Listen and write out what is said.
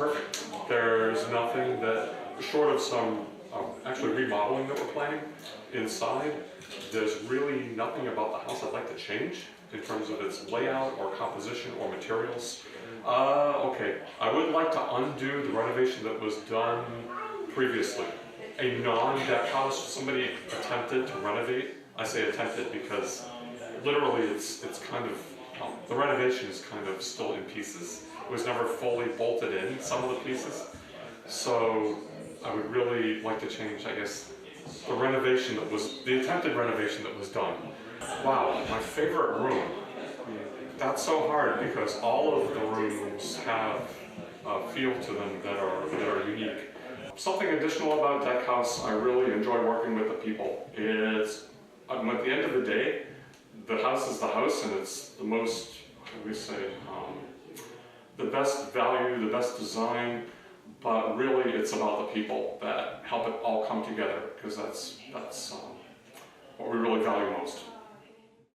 perfect. There's nothing that, short of some actually remodeling that we're planning inside, there's really nothing about the house I'd like to change in terms of its layout or composition or materials. Okay, I would like to undo the renovation that was done previously. A non-deck house, somebody attempted to renovate. I say attempted because literally it's kind of, the renovation is kind of still in pieces. It was never fully bolted in, some of the pieces. So I would really like to change, I guess, the renovation that was, the attempted renovation that was done. Wow, my favorite room. That's so hard because all of the rooms have a feel to them that are unique. Something additional about Deck House, I really enjoy working with the people. It's, at the end of the day, the house is the house, and it's the most, how do we say, the best value, the best design, but really it's about the people that help it all come together, because that's what we really value most.